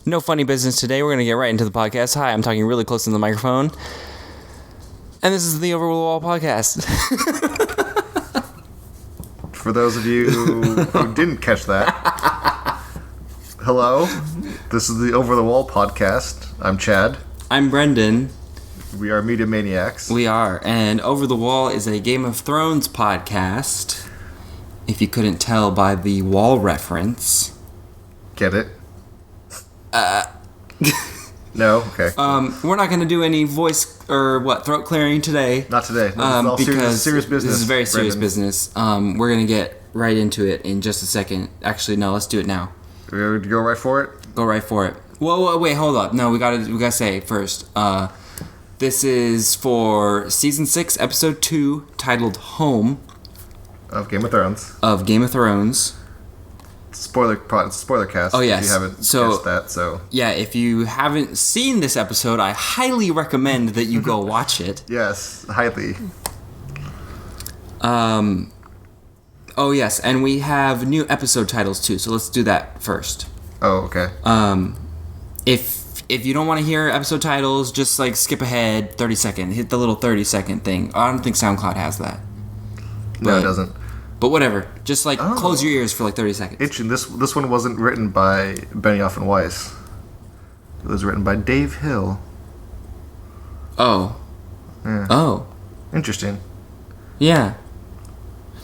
No funny business today. We're going to get right into the podcast. Hi, I'm talking really close to the microphone. And this is the Over the Wall podcast. For those of you who didn't catch that, hello. This is the Over the Wall podcast. I'm Chad. I'm Brendan. We are Media Maniacs. We are. And Over the Wall is a Game of Thrones podcast. If you couldn't tell by the wall reference. Get it? No? Okay. We're not going to do any voice or throat clearing today. Not today. This is all because serious business. This is very serious Brendan. business. We're going to get right into it in just a second. Actually, no, let's do it now. We're going to go right for it? Go right for it. Whoa, wait, hold up. No, we gotta say first. This is for season 6, episode 2, titled "Home" Of Game of Thrones. of Game of Thrones. Spoiler cast. Oh, yes. If you haven't guessed that, so... Yeah, if you haven't seen this episode, I highly recommend that you go watch it. Yes, highly. Oh yes, and we have new episode titles too. So let's do that first. Oh, okay. If you don't want to hear episode titles, just like skip ahead 30 seconds. Hit the little 30-second thing. I don't think SoundCloud has that. No, it doesn't. But whatever. Just like close your ears for like 30 seconds. Interesting. This one wasn't written by Benioff and Weiss. It was written by Dave Hill. Oh. Yeah. Oh. Interesting. Yeah.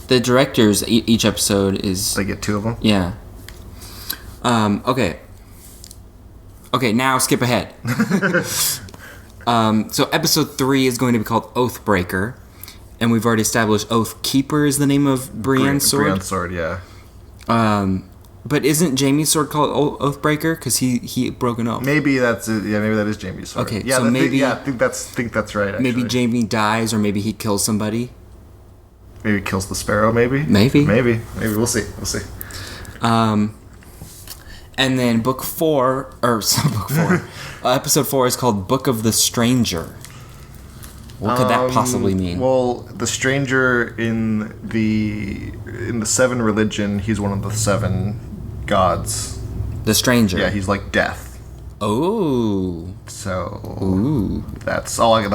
The directors, each episode is... They get 2 of them? Yeah. Okay. Okay, now skip ahead. So episode 3 is going to be called Oathbreaker. And we've already established Oathkeeper is the name of Brienne's sword. Brienne's sword, yeah. But isn't Jaime's sword called Oathbreaker? Because he broke an oath. Maybe that's it. Yeah, maybe that is Jaime's sword. Okay, yeah, so maybe... I think that's right, actually. Maybe Jaime dies, or maybe he kills somebody. Maybe he kills the sparrow, maybe? Maybe. Maybe. We'll see. And then book 4, episode 4 is called Book of the Stranger. What could that possibly mean? Well, the stranger in the 7 religion, he's one of the 7 gods. The Stranger. Yeah, he's like death. Oh. So Ooh. that's all I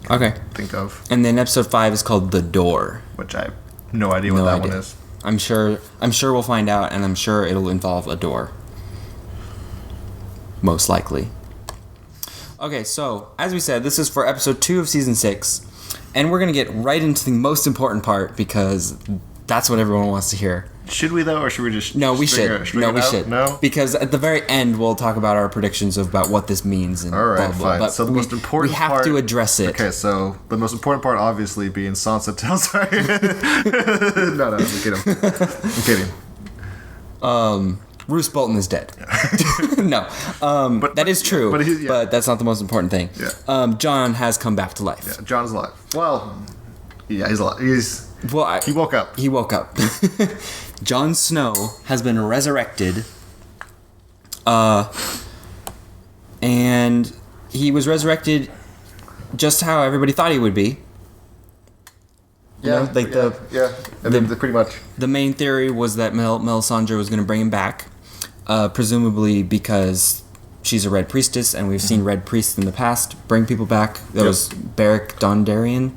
Okay. think of. And then episode 5 is called The Door. Which I have no idea what that one is. I'm sure we'll find out, and I'm sure it'll involve a door. Most likely. Okay, so, as we said, this is for episode 2 of season 6, and we're going to get right into the most important part, because that's what everyone wants to hear. Should we, though, or should we just... No, we should. We should. No? Because at the very end, we'll talk about our predictions about what this means. And All right, blah, blah. fine. But so the most important part... We have to address it. Okay, so the most important part, obviously, being Sansa tells... Sorry. No, I'm kidding. Roose Bolton is dead. No. But that is true, but that's not the most important thing. Yeah. Jon has come back to life. Yeah, Jon's alive. Well, yeah, he's alive. He woke up. He woke up. Jon Snow has been resurrected. And he was resurrected just how everybody thought he would be. Yeah, pretty much. The main theory was that Melisandre was going to bring him back, presumably because she's a Red Priestess, and we've seen Red Priests in the past bring people back. That was Beric Dondarrion.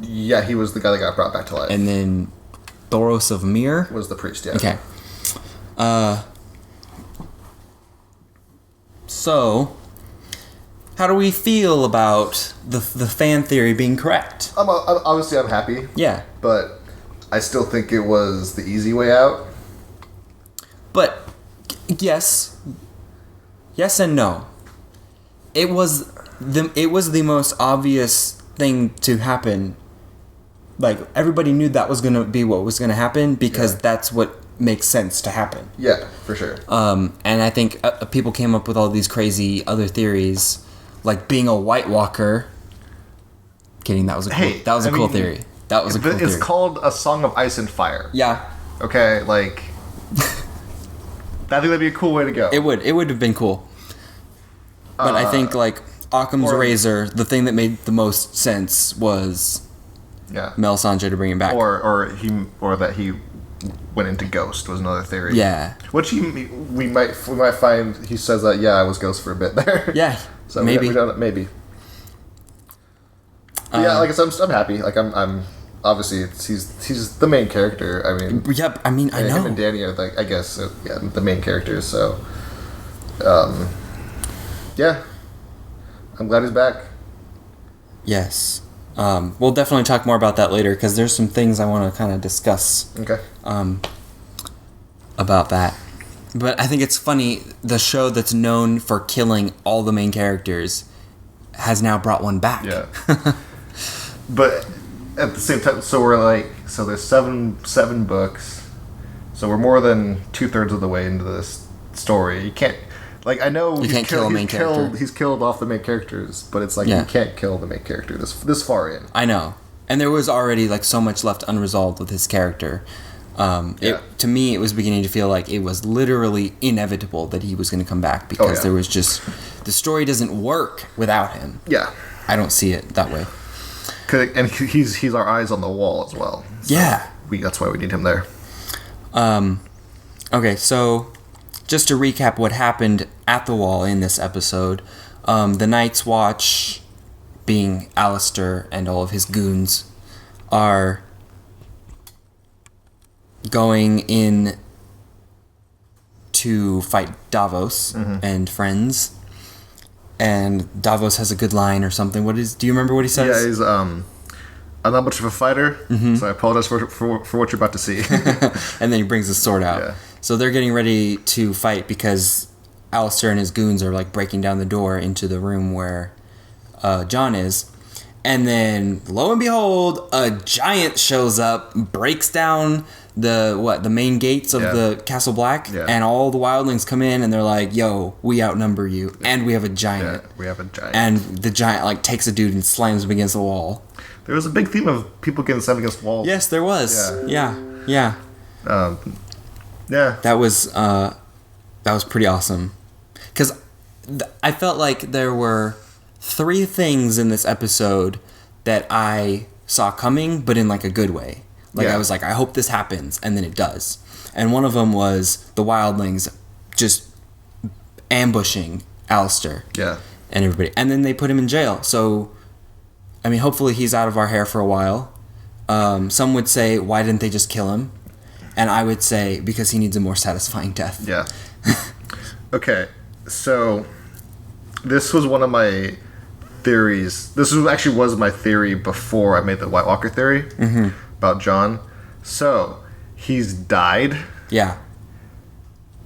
Yeah, he was the guy that got brought back to life. And then Thoros of Myr was the priest, yeah. Okay. So, how do we feel about the fan theory being correct? Obviously, I'm happy. Yeah. But I still think it was the easy way out. But, yes and no. It was the most obvious thing to happen. Like, everybody knew that was going to be what was going to happen because that's what makes sense to happen. Yeah, for sure. And I think people came up with all these crazy other theories, like being a White Walker. Kidding, that was a cool theory. That was a cool theory. It's called A Song of Ice and Fire. Yeah. Okay, like... I think that'd be a cool way to go. It would have been cool. But I think, like, Occam's razor, the thing that made the most sense was... Yeah. Melisandre to bring him back. Or that he went into Ghost was another theory. Yeah. Which we might find he says that I was Ghost for a bit there. Yeah. So maybe. we don't maybe. Yeah, like I said, I'm happy. Like I'm obviously he's the main character. I mean. Yep. I mean, I know. Him and Danny are I guess the main characters. So, yeah, I'm glad he's back. Yes. We'll definitely talk more about that later because there's some things I want to kind of discuss. Okay. About that. But I think it's funny, the show that's known for killing all the main characters has now brought one back. Yeah. But at the same time, so there's seven books, so we're more than 2/3 of the way into this story. You can't, I know you can't kill a main character. He's killed off the main charters, but it's you can't kill the main character this far in. I know, and there was already so much left unresolved with his character. To me, it was beginning to feel like it was literally inevitable that he was going to come back because there was just the story doesn't work without him. Yeah, I don't see it that way. And he's our eyes on the wall as well. So that's why we need him there. Okay, so just to recap what happened at the wall in this episode, the Night's Watch, being Alistair and all of his goons, are going in to fight Davos and friends. And Davos has a good line or something. Do you remember what he says? Yeah, he's I'm not much of a fighter, so I apologize for what you're about to see. And then he brings his sword out. Yeah. So they're getting ready to fight because Alistair and his goons are breaking down the door into the room where Jon is. And then, lo and behold, a giant shows up, breaks down the main gates of the Castle Black, and all the wildlings come in and they're like, yo, we outnumber you, and we have a giant. Yeah, we have a giant. And the giant takes a dude and slams him against the wall. There was a big theme of people getting slammed against walls. Yes, there was. Yeah. Yeah. That was pretty awesome. Because I felt like there were 3 things in this episode that I saw coming, but in a good way. I was like, I hope this happens, and then it does. And one of them was the wildlings just ambushing Alistair. Yeah. And everybody. And then they put him in jail. So, I mean, hopefully he's out of our hair for a while. Some would say, why didn't they just kill him? And I would say, because he needs a more satisfying death. Yeah. Okay, so this was one of my theories. This was my theory before I made the White Walker theory about Jon. So, he's died. Yeah.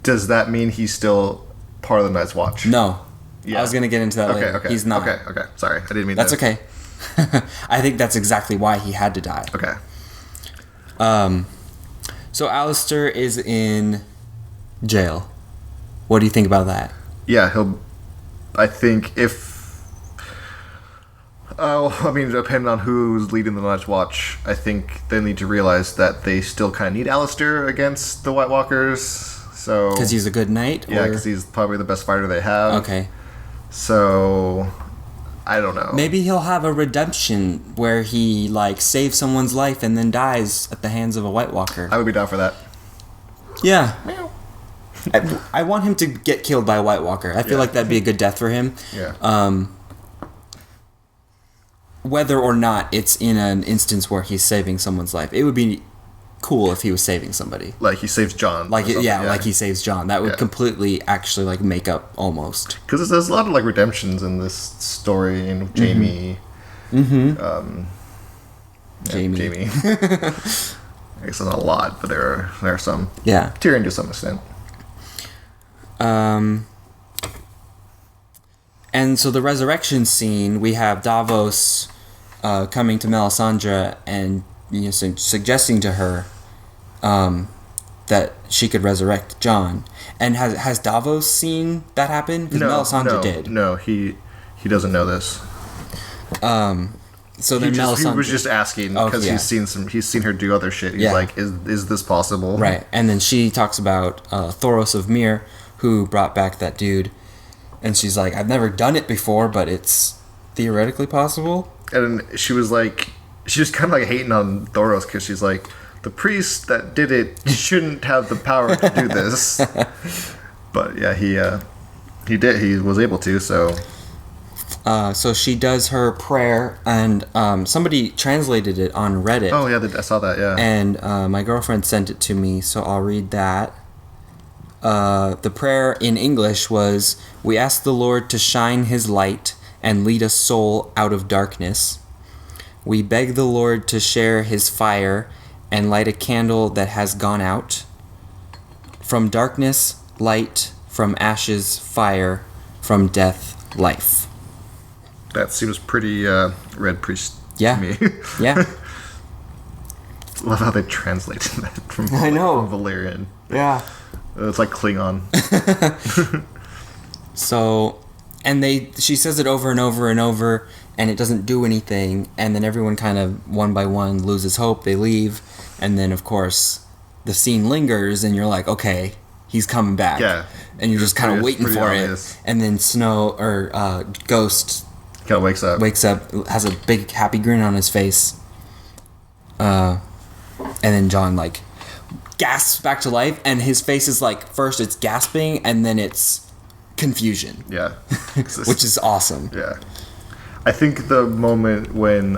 Does that mean he's still part of the Night's Watch? No. Yeah. I was going to get into that later. Okay. He's not. Okay. Sorry, I didn't mean That's that. okay. I think that's exactly why he had to die. Okay. So Alistair is in jail. What do you think about that? Yeah, I think depending on who's leading the Night's Watch, I think they need to realize that they still kind of need Alistair against the White Walkers. So because he's a good knight? Yeah, because he's probably the best fighter they have. Okay. So, I don't know. Maybe he'll have a redemption where he, saves someone's life and then dies at the hands of a White Walker. I would be down for that. Yeah. I want him to get killed by a White Walker. I feel like that'd be a good death for him. Yeah. Whether or not it's in an instance where he's saving someone's life. It would be cool if he was saving somebody. Like he saves Jon. Like he saves Jon. That would completely actually make up almost. Because there's a lot of redemptions in this story in Jaime. Mm-hmm. Jaime. I guess not a lot, but there are some. Yeah. Tyrion to some extent. And so the resurrection scene, we have Davos coming to Melisandre and suggesting to her that she could resurrect Jon. And has Davos seen that happen? Because Melisandre did. No, he doesn't know this. So then Melisandre... He was just asking because he's seen her do other shit. He's like, is this possible? Right. And then she talks about Thoros of Myr, who brought back that dude. And she's like, I've never done it before, but it's theoretically possible. And she was kind of hating on Thoros because she's like, the priest that did it shouldn't have the power to do this. But yeah, he did. He was able to. So. So she does her prayer, and somebody translated it on Reddit. Oh yeah, I saw that. Yeah. And my girlfriend sent it to me, so I'll read that. The prayer in English was, "We ask the Lord to shine His light and lead a soul out of darkness. We beg the Lord to share His fire and light a candle that has gone out. From darkness, light. From ashes, fire. From death, life." That seems pretty Red Priest Yeah. to me. Yeah. Love how they translated that from, I know. from Valyrian. Yeah. It's like Klingon. So, and she says it over and over and over, and it doesn't do anything, and then everyone kind of, one by one, loses hope, they leave, and then, of course, the scene lingers, and you're like, okay, he's coming back. Yeah. And you're just kind of waiting for obvious. it, and then Ghost Kind of wakes up. has a big happy grin on his face, and then John, like, gasps back to life, and his face is like, first it's gasping, and then it's confusion. Yeah. Which is awesome. Yeah. I think the moment when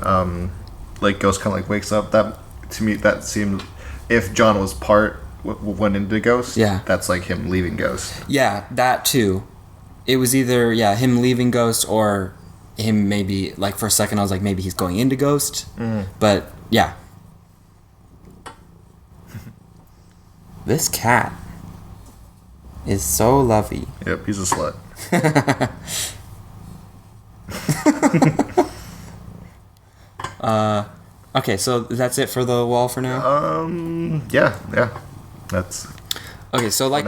like Ghost kind of like wakes up, that to me that seemed, if John was went into Ghost, yeah, that's like him leaving Ghost. Yeah, that too. It was either him leaving Ghost or him maybe, like, for a second I was like, maybe he's going into Ghost. But yeah. This cat is so lovey. Yep, he's a slut. Okay, so that's it for the wall for now? Yeah. That's okay, so like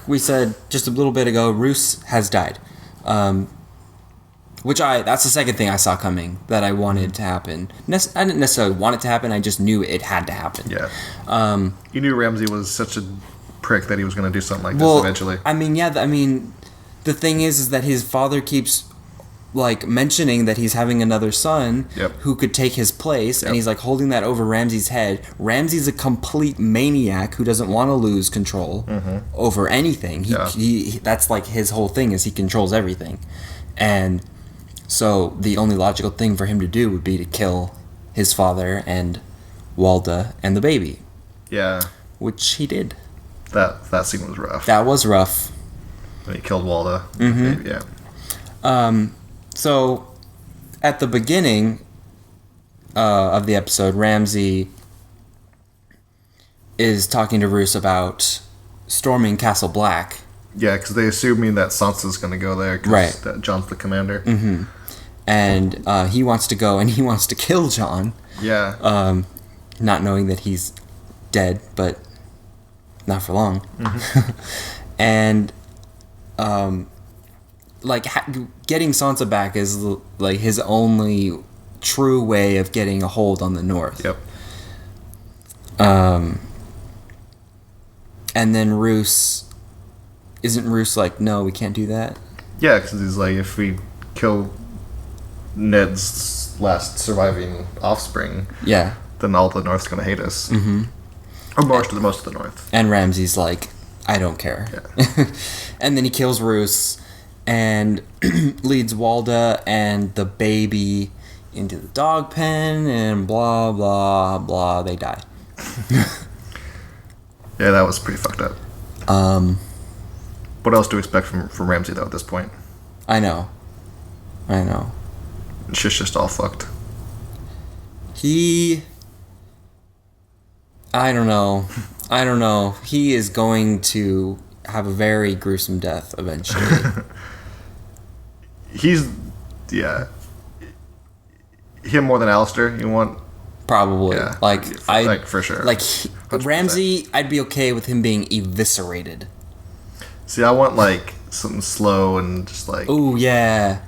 we said just a little bit ago, Roose has died. That's the second thing I saw coming that I wanted to happen. I didn't necessarily want it to happen, I just knew it had to happen. Yeah. You knew Ramsay was such a prick that he was going to do something like this eventually. I mean, the thing is that his father keeps, like, mentioning that he's having another son who could take his place, and he's, like, holding that over Ramsay's head. Ramsay's a complete maniac who doesn't want to lose control over anything. He that's, like, his whole thing, is he controls everything. And so the only logical thing for him to do would be to kill his father and Walda and the baby. Yeah. Which he did. That scene was rough. That was rough. When he killed Walda. Baby, yeah. So, at the beginning of the episode, Ramsay is talking to Roose about storming Castle Black. Yeah, because they assuming that Sansa's going to go there because that Jon's the commander. Mm-hmm. And he wants to go, and he wants to kill Jon. Yeah. Not knowing that he's dead, but not for long. And getting Sansa back is like his only true way of getting a hold on the North. Yep. And then isn't Roose like, no, we can't do that? Yeah, because he's like, if we kill Ned's last surviving offspring, then all the North's gonna hate us. Or most of the North. And Ramsay's like, I don't care. Yeah. And then he kills Roose and leads Walda and the baby into the dog pen, and blah blah blah, they die. Yeah, that was pretty fucked up. What else do we expect from Ramsay though at this point? I know. Shit's just all fucked. I don't know. He is going to have a very gruesome death eventually. Him more than Alistair, you want? Probably. Yeah, like for sure. Like 100%. Ramsay, I'd be okay with him being eviscerated. See, I want like something slow and just like. Ooh, yeah.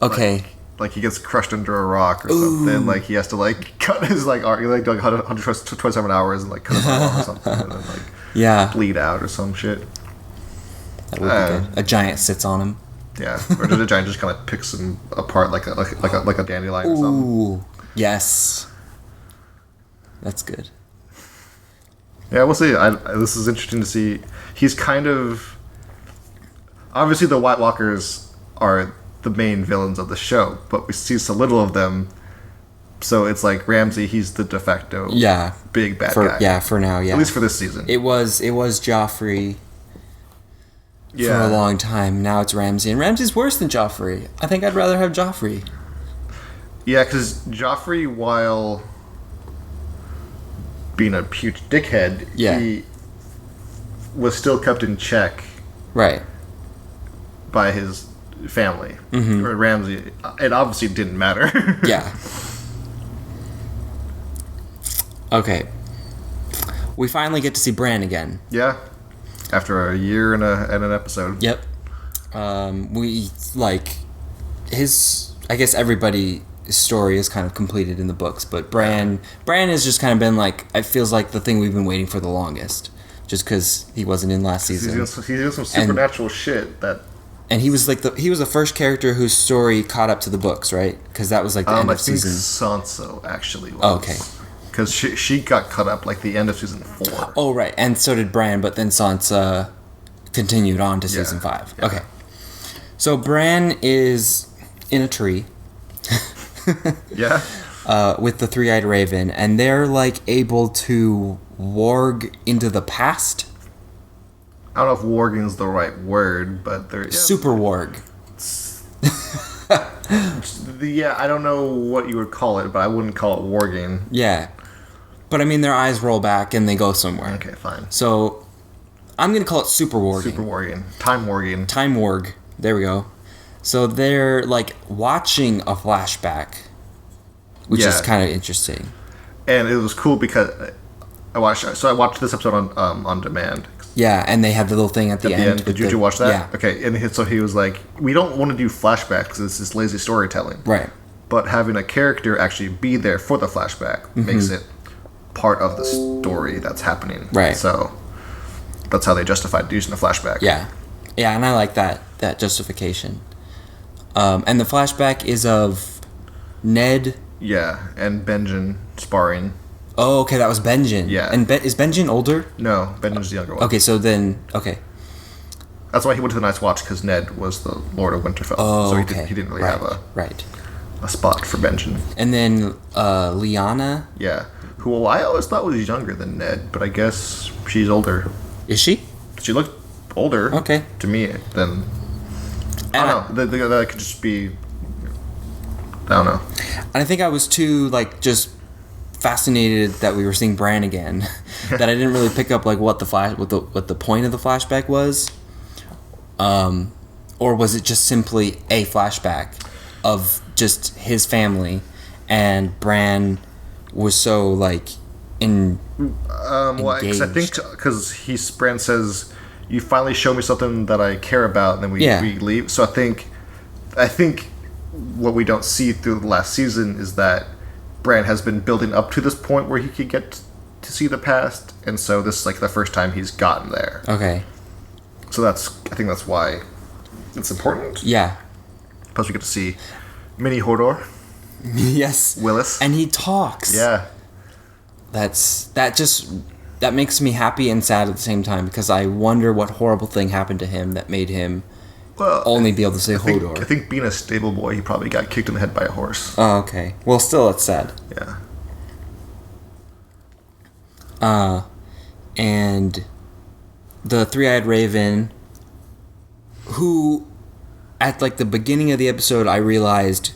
Okay. Like he gets crushed under a rock or something. Like he has to like cut his like arm, like 127 hours and like cut his arm or something, and then like bleed out or some shit. That would be good. A giant sits on him. Yeah, or the giant just kind of picks him apart like a dandelion or something. Ooh, yes. That's good. Yeah, we'll see. This is interesting to see. He's kind of... Obviously, the White Walkers are the main villains of the show, but we see so little of them. So it's like Ramsay, he's the de facto big bad guy. Yeah, for now, yeah. At least for this season. It was Joffrey for a long time. Now it's Ramsay. And Ramsay's worse than Joffrey. I think I'd rather have Joffrey. Yeah, because Joffrey, while being a huge dickhead, he was still kept in check. Right. By his family. Or Ramsay. It obviously didn't matter. Yeah. Okay. We finally get to see Bran again. Yeah. After a year and an episode. Yep. We, like, I guess everybody's story is kind of completed in the books, but Bran has just kind of been, like, it feels like the thing we've been waiting for the longest. Just because he wasn't in last season. He's doing some supernatural shit that... And he was the first character whose story caught up to the books, right? Because that was like the end of season. I think Sansa actually was. Oh, okay. Because she got cut up like the end of season 4. Oh, right. And so did Bran, but then Sansa continued on to season 5. Yeah. Okay. So Bran is in a tree. Yeah. With the three-eyed raven, and they're like able to warg into the past. I don't know if warging's the right word, but they're... Yeah. Super warg. Yeah, I don't know what you would call it, but I wouldn't call it warging. Yeah. But I mean, their eyes roll back and they go somewhere. Okay, fine. So, I'm going to call it super warging. Super warging. Time warging. Time warg. There we go. So they're like watching a flashback, which is kind of interesting. And it was cool because I watched this episode on demand. Yeah, and they had the little thing at the end. Did you watch that? Yeah. Okay, and so he was like, we don't want to do flashbacks because it's this lazy storytelling. Right. But having a character actually be there for the flashback makes it part of the story that's happening. Right. So that's how they justified using the flashback. Yeah. Yeah, and I like that justification. And the flashback is of Ned. Yeah, and Benjen sparring. Oh, okay, that was Benjen. Yeah. And is Benjen older? No, Benjen's the younger one. Okay, so then, okay. That's why he went to the Night's Watch, because Ned was the Lord of Winterfell. Oh, so okay. He didn't really have a spot for Benjen. And then Lyanna? Yeah. Who I always thought was younger than Ned, but I guess she's older. Is she? She looked older. Okay. To me than... I don't know. That could just be... I don't know. And I think I was too, like, just fascinated that we were seeing Bran again that I didn't really pick up, like, what the point of the flashback was. Or was it just simply a flashback of just his family and Bran was so, like, engaged? Well, cause I think because Bran says, you finally show me something that I care about, and then we leave. So I think what we don't see through the last season is that Bran has been building up to this point where he could get to see the past, and so this is like the first time he's gotten there. Okay. So I think that's why it's important. Yeah. Plus we get to see Mini Hodor. Yes. Willis. And he talks. Yeah. That makes me happy and sad at the same time, because I wonder what horrible thing happened to him that made him only be able to say Hodor. I think being a stable boy, he probably got kicked in the head by a horse. Oh, okay. Well, still, it's sad. Yeah. And the three-eyed raven, who, at like the beginning of the episode, I realized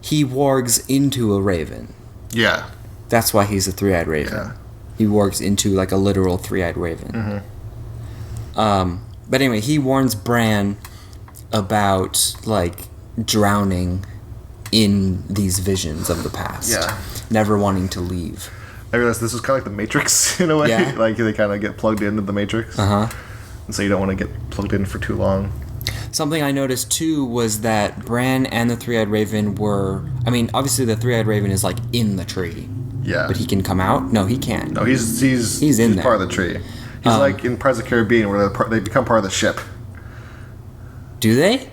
he wargs into a raven. Yeah. That's why he's a three-eyed raven. Yeah. He wargs into like a literal three-eyed raven. Mm-hmm. But anyway, he warns Bran about like drowning in these visions of the past. Yeah. Never wanting to leave. I realized this was kind of like the Matrix in a way. Yeah. Like they kind of get plugged into the Matrix. Uh-huh. And so you don't want to get plugged in for too long. Something I noticed too was that Bran and the three-eyed raven were... I mean, obviously the three-eyed raven is like in the tree. Yeah. But he can come out? No, he can't. No, he's in there. Part of the tree. He's like in Pirates of the Caribbean where they become part of the ship. Do they?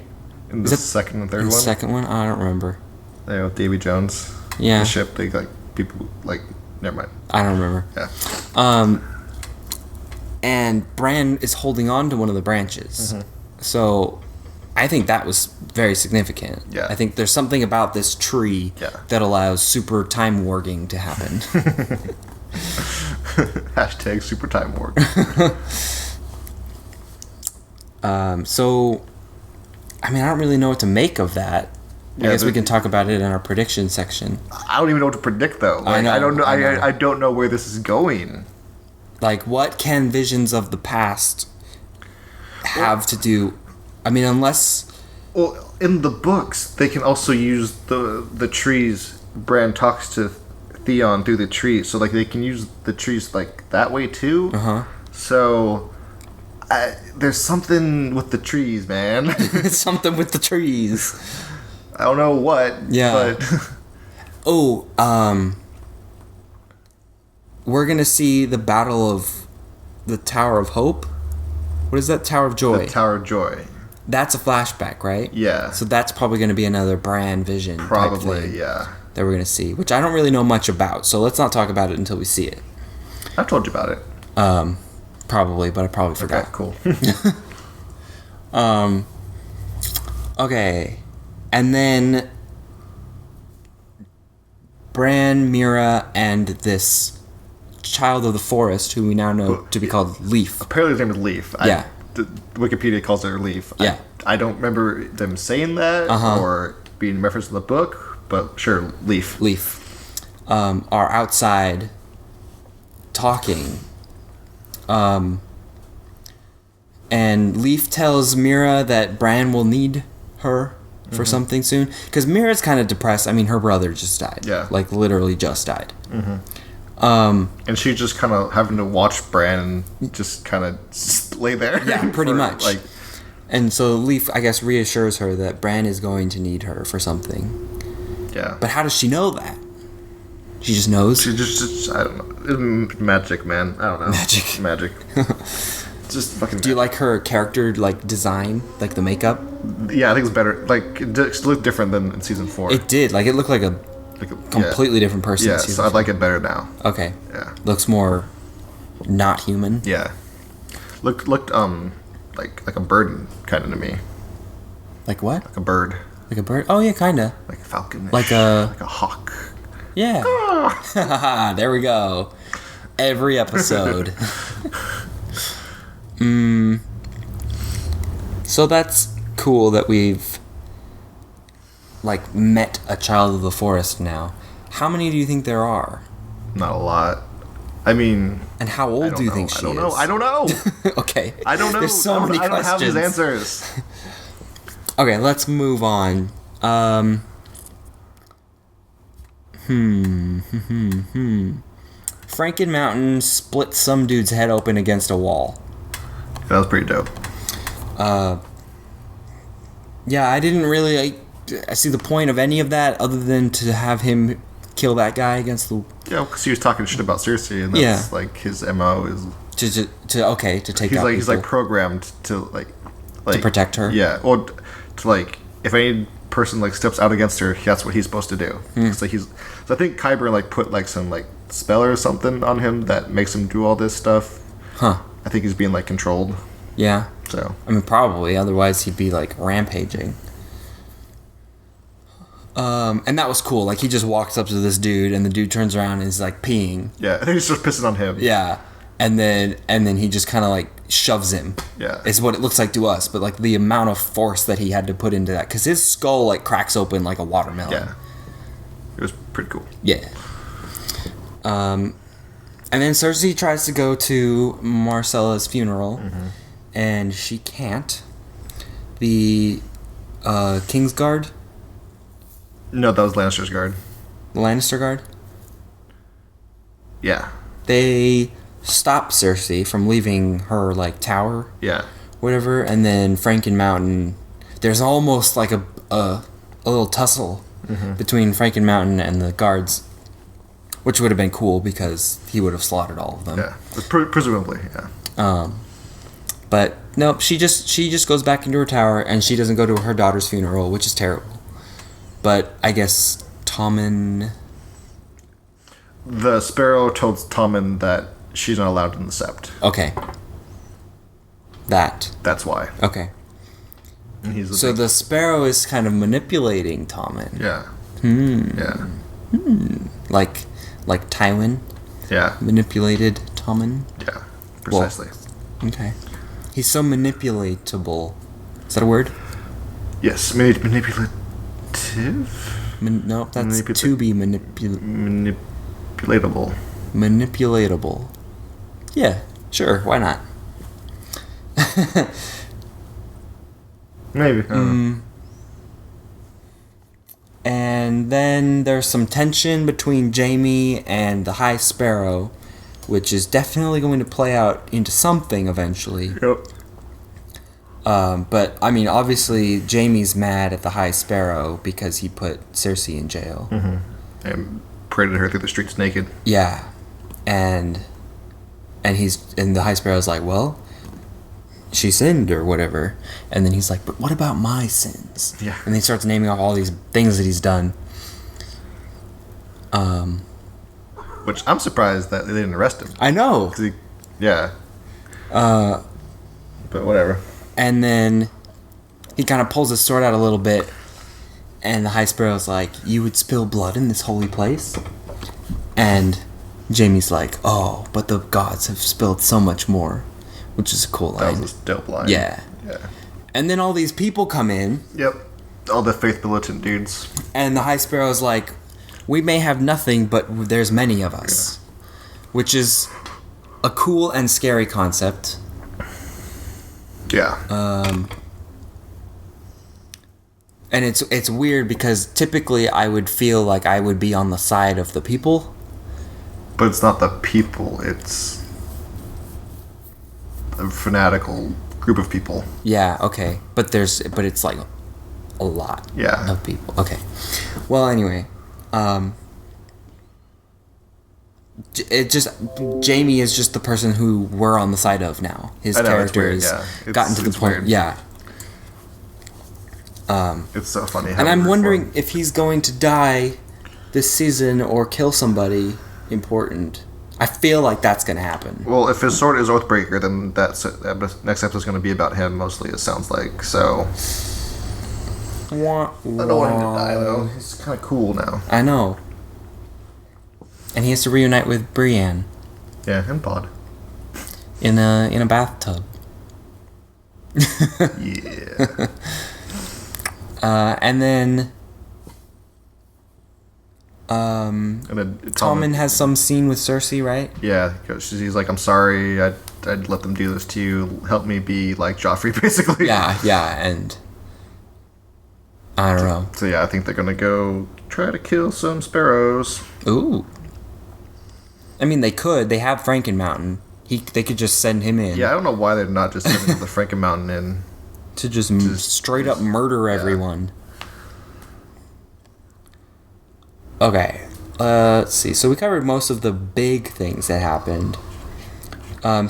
In the second and third one? The second one? I don't remember. Yeah, with Davy Jones. Yeah. The ship, they like people like Never mind. I don't remember. Yeah. And Bran is holding on to one of the branches. So I think that was very significant. Yeah. I think there's something about this tree that allows super time warging to happen. Hashtag super time warp. So, I mean, I don't really know what to make of that. I guess we can talk about it in our prediction section. I don't even know what to predict, though. Like, I don't know. I don't know where this is going. Like, what can visions of the past have to do? I mean, unless... Well, in the books, they can also use the trees. Bran talks to Theon through the trees, so like they can use the trees like that way too. So there's something with the trees, man. Something with the trees. I don't know what. Yeah. But we're gonna see the Battle of the Tower of Hope. What is that? Tower of Joy. The Tower of Joy. That's a flashback, right? Yeah. So that's probably going to be another Bran vision. Probably, type thing yeah. That we're going to see, which I don't really know much about. So let's not talk about it until we see it. I've told you about it. Probably, but I probably forgot. Okay, cool. Okay. And then Bran, Mira, and this child of the forest, who we now know to be called Leaf. Apparently his name is Leaf. Yeah. Wikipedia calls her Leaf. Yeah. I don't remember them saying that or being referenced in the book, but sure, Leaf. Leaf. Are outside talking. And Leaf tells Mira that Bran will need her for something soon. Because Mira's kind of depressed. I mean, her brother just died. Yeah. Like, literally just died. And she's just kind of having to watch Bran and just kind of lay there. Yeah, pretty much. Like, and so Leaf, I guess, reassures her that Bran is going to need her for something. yeah. But how does she know that? She just knows? She just I don't know. It's magic, man. I don't know. Magic. Magic. Just fucking. Do you like her character, like, design? Like, the makeup? Yeah, I think it's better. Like, it just looked different than in season 4. It did. Like, it looked like a completely different person. Yeah, in so season I 4. like it better now. Okay. Yeah. Looks more not human. Yeah. Looked like a bird kind of to me. Like what? Like a bird. Like a bird? Oh, yeah, kind of. Like a falcon. Like a hawk. Yeah. There we go. Every episode. So that's cool that we've like met a child of the forest now. How many do you think there are? Not a lot. I mean, and how old do you think she is? I don't know. Okay. I don't know. There's so many questions. I don't have these answers. Okay, let's move on. Franken Mountain split some dude's head open against a wall. That was pretty dope. Yeah, I didn't really I see the point of any of that other than to have him kill that guy against the... Yeah, because he was talking shit about Cersei, and that's like his MO is... To take out he's like programmed to to protect her. Yeah, or to like if any person like steps out against her, that's what he's supposed to do. So I think Kyber like put like some like spell or something on him that makes him do all this stuff. Huh. I think he's being like controlled. Yeah. So I mean, probably. Otherwise, he'd be like rampaging. And that was cool. Like he just walks up to this dude, and the dude turns around and is like peeing. Yeah, I think he's just pissing on him. Yeah. And then he just kind of like shoves him. Yeah. It's what it looks like to us, but like the amount of force that he had to put into that, because his skull like cracks open like a watermelon. Yeah. It was pretty cool. Yeah. And then Cersei tries to go to Marcella's funeral, and she can't. The Kingsguard? No, that was Lannister's guard. The Lannister Guard? Yeah. They stop Cersei from leaving her like tower. Yeah. Whatever, and then Franken Mountain. There's almost like a little tussle between Franken Mountain and the guards, which would have been cool because he would have slaughtered all of them. Yeah, presumably. Yeah. But nope, she just goes back into her tower, and she doesn't go to her daughter's funeral, which is terrible. But I guess Tommen. The Sparrow told Tommen that she's not allowed in the Sept. Okay. That's why. Okay. And he's So the Sparrow is kind of manipulating Tommen. Yeah. Yeah. Like Tywin Yeah. manipulated Tommen. Yeah. Precisely. Well, okay. He's so manipulatable. Is that a word? Yes. Manipulative? No, that's to be Manipulatable. manipulatable. Yeah, sure. Why not? Maybe. I don't know. And then there's some tension between Jaime and the High Sparrow, which is definitely going to play out into something eventually. Yep. But, I mean, obviously, Jaime's mad at the High Sparrow because he put Cersei in jail. And paraded her through the streets naked. Yeah. And the High Sparrow's like, well, she sinned or whatever. And then he's like, but what about my sins? Yeah. And he starts naming off all these things that he's done. Which I'm surprised that they didn't arrest him. I know. 'Cause yeah. But whatever. And then he kind of pulls his sword out a little bit. And the High Sparrow's like, you would spill blood in this holy place? And Jaime's like, oh, but the gods have spilled so much more. Which is a cool line. That was a dope line. Yeah. Yeah. And then all these people come in. Yep. All the faith militant dudes. And the High Sparrow's like, we may have nothing, but there's many of us. Yeah. Which is a cool and scary concept. Yeah. And it's weird because typically I would feel like I would be on the side of the people. But it's not the people, it's a fanatical group of people. Yeah, okay. But it's like a lot of people. Okay. Well, anyway, Jaime is just the person who we're on the side of now. His character has gotten to the point. Weird. Yeah. It's so funny. And I'm wondering if he's going to die this season or kill somebody important. I feel like that's going to happen. Well, if his sword is Oathbreaker, then that next episode is going to be about him mostly, it sounds like. So I don't want him to die, though. He's kind of cool now. I know. And he has to reunite with Brienne. Yeah, and Pod. In a bathtub. Yeah. And then Tommen has some scene with Cersei, right? Yeah, he's like, I'm sorry, I'd let them do this to you. Help me be like Joffrey, basically. Yeah, and I don't know. So yeah, I think they're gonna go try to kill some sparrows. Ooh. I mean, they could. They have Franken Mountain. They could just send him in. Yeah, I don't know why they're not just sending the Franken Mountain in. To just straight up murder everyone. Okay, let's see. So we covered most of the big things that happened.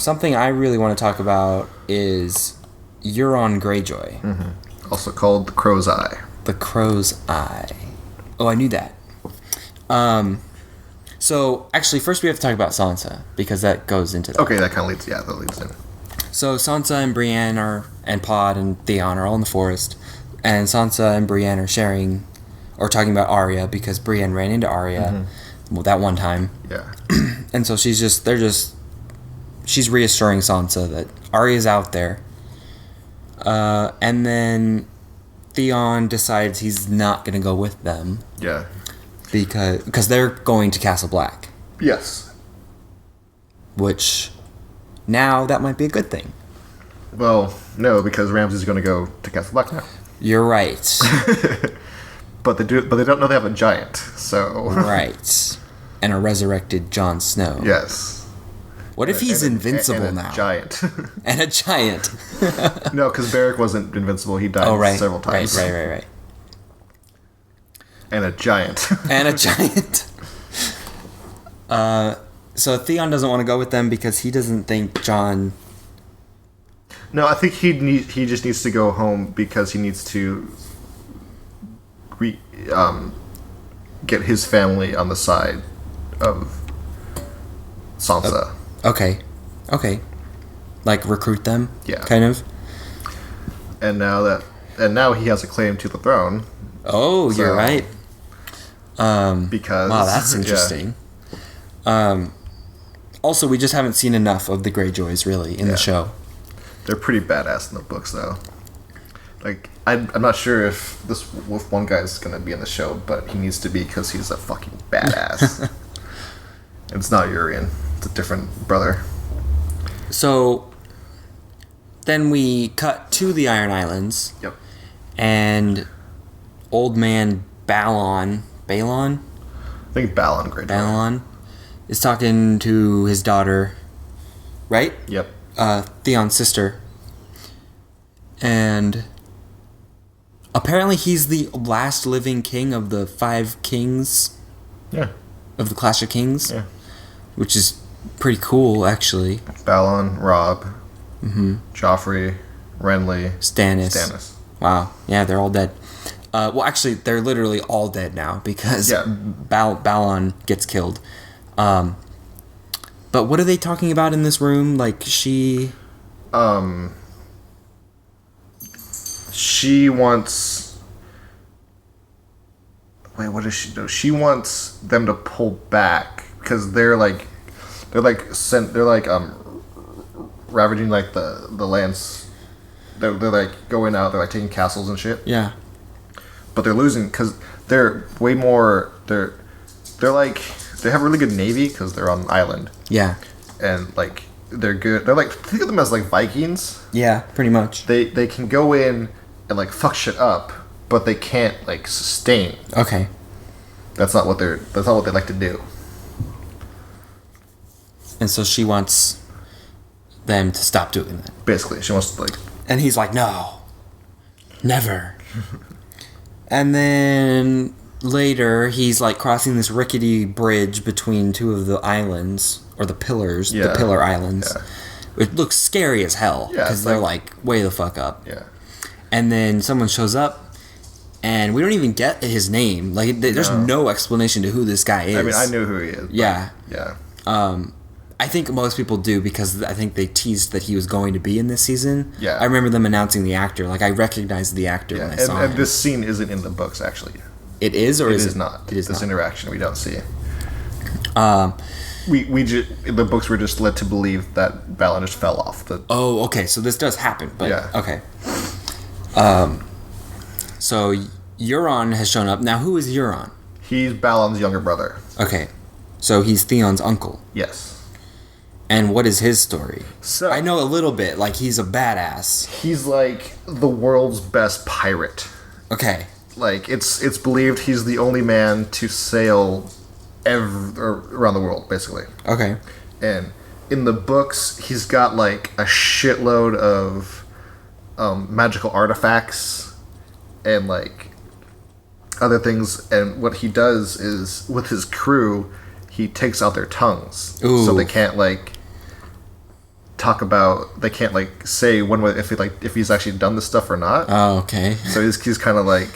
Something I really want to talk about is Euron Greyjoy. Mm-hmm. Also called the Crow's Eye. The Crow's Eye. Oh, I knew that. So, actually, first we have to talk about Sansa, because that goes into that. Okay, that kind of leads in. So Sansa and Brienne and Pod and Theon are all in the forest, and Sansa and Brienne are talking about Arya because Brienne ran into Arya that one time. Yeah. And so she's reassuring Sansa that Arya's out there. And then Theon decides he's not going to go with them. Yeah. Because they're going to Castle Black. Yes. Which now that might be a good thing. Well, no, because Ramsay's going to go to Castle Black now. You're right. But they don't know they have a giant, so right. And a resurrected Jon Snow. Yes. What if he's invincible now? Giant. And a giant. No, because Beric wasn't invincible. He died several times. Right. And a giant. And a giant. So Theon doesn't want to go with them because he doesn't think Jon... No, I think he just needs to go home because he needs to get his family on the side of Sansa. Okay. Like recruit them? Yeah. Kind of? And now he has a claim to the throne. Oh, you're right. Because wow, that's interesting. Also, we just haven't seen enough of the Greyjoys, really, in the show. They're pretty badass in the books, though. Like, I'm not sure if this Wolf one guy is going to be in the show, but he needs to be because he's a fucking badass. It's not Urian. It's a different brother. So, then we cut to the Iron Islands. Yep. And old man Balon? I think Balon Greyjoy. Balon is talking to his daughter, right? Yep. Theon's sister. And apparently he's the last living king of the 5 kings. Yeah. Of the Clash of Kings. Yeah. Which is pretty cool, actually. Balon, Robb, Joffrey, Renly, Stannis. Wow. Yeah, they're all dead. Well, actually, they're literally all dead now because Balon gets killed. But what are they talking about in this room? Like, she wants... Wait, what does she do? She wants them to pull back because they're ravaging like the lands. They're like going out. They're like taking castles and shit. Yeah. But they're losing because they're way more. They're like they have a really good navy because they're on an island. Yeah. And like they're good. They're like, think of them as like Vikings. Yeah, pretty much. They can go in and like fuck shit up, but they can't like sustain. Okay. That's not what they like to do. And so she wants them to stop doing that. Basically, she wants to like. And he's like, no, never. And then later, he's like crossing this rickety bridge between 2 of the islands, or the pillars, the pillar islands. Yeah. It looks scary as hell, because they're like way the fuck up. Yeah. And then someone shows up, and we don't even get his name. Like, there's no explanation to who this guy is. I mean, I knew who he is. Yeah. Yeah. I think most people do because I think they teased that he was going to be in this season. Yeah. I remember them announcing the actor. Like, I recognized the actor when I saw him. And this scene isn't in the books, actually. It is, or it is it? Not. It is this not. interaction we don't see. We just in the books we're just led to believe that Balon just fell off the. Oh, okay. So this does happen, but okay. So Euron has shown up. Now, who is Euron? He's Balon's younger brother. Okay, so he's Theon's uncle. Yes. And what is his story? So I know a little bit. Like, he's a badass. He's like the world's best pirate. Okay. Like it's believed he's the only man to sail around the world, basically. Okay. And in the books, he's got like a shitload of magical artifacts and like other things. And what he does is with his crew, he takes out their tongues. Ooh. So they can't like talk about. They can't like say when if he's actually done this stuff or not. Oh, okay. So he's kind of like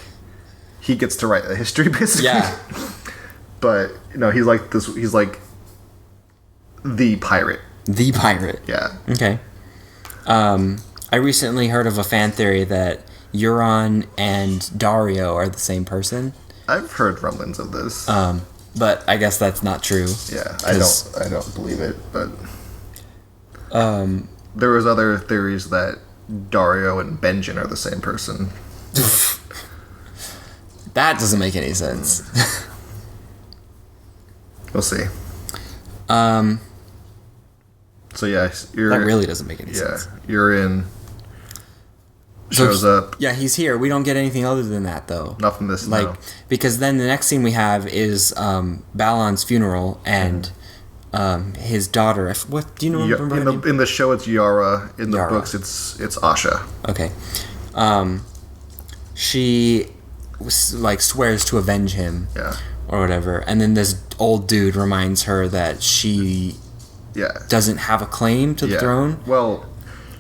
he gets to write the history basically. Yeah. But he's like this. He's like the pirate. The pirate. Yeah. Okay. I recently heard of a fan theory that Euron and Dario are the same person. I've heard rumblings of this. But I guess that's not true. Yeah, I don't believe it, but there was other theories that Dario and Benjen are the same person. That doesn't make any sense. We'll see. So yeah, that really doesn't make any sense. Yeah, Euron shows up. Yeah, he's here. We don't get anything other than that, though. Not from this, no. Because then the next scene we have is Balon's funeral and his daughter. What do you remember? In the show, it's Yara. In the Yara. books, it's Asha. Okay. She swears to avenge him. Yeah. Or whatever, and then this old dude reminds her that she doesn't have a claim to the throne. Well,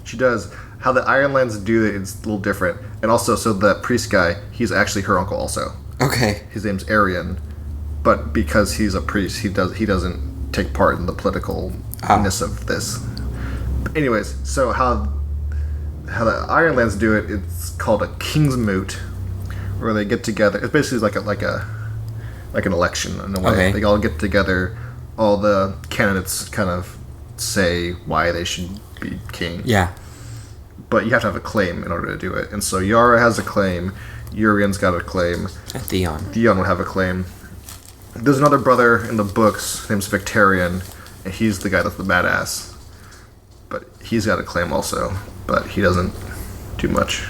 she does. How the Ironlands do it is a little different, and also so the priest guy, he's actually her uncle also. Okay. His name's Arian, but because he's a priest, he doesn't take part in the politicalness of this. But anyways, so how the Ironlands do it, it's called a King's Moot, where they get together. It's basically like an election in a way. Okay. They all get together. All the candidates kind of say why they should be king. Yeah. But you have to have a claim in order to do it. And so Yara has a claim. Urian's got a claim. And Theon. Theon would have a claim. There's another brother in the books. His name's Victarion. And he's the guy that's the badass. But he's got a claim also. But he doesn't do much.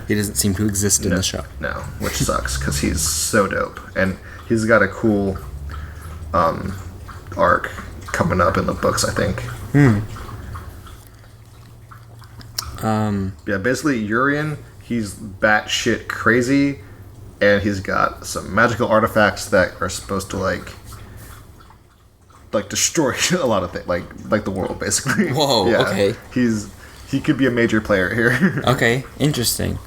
He doesn't seem to exist in the show. No, which sucks because he's so dope. And he's got a cool arc coming up in the books, I think. Yeah, basically Urian, he's batshit crazy, and he's got some magical artifacts that are supposed to like destroy a lot of things, like the world, basically. Whoa, yeah, okay. He could be a major player here. Okay, interesting.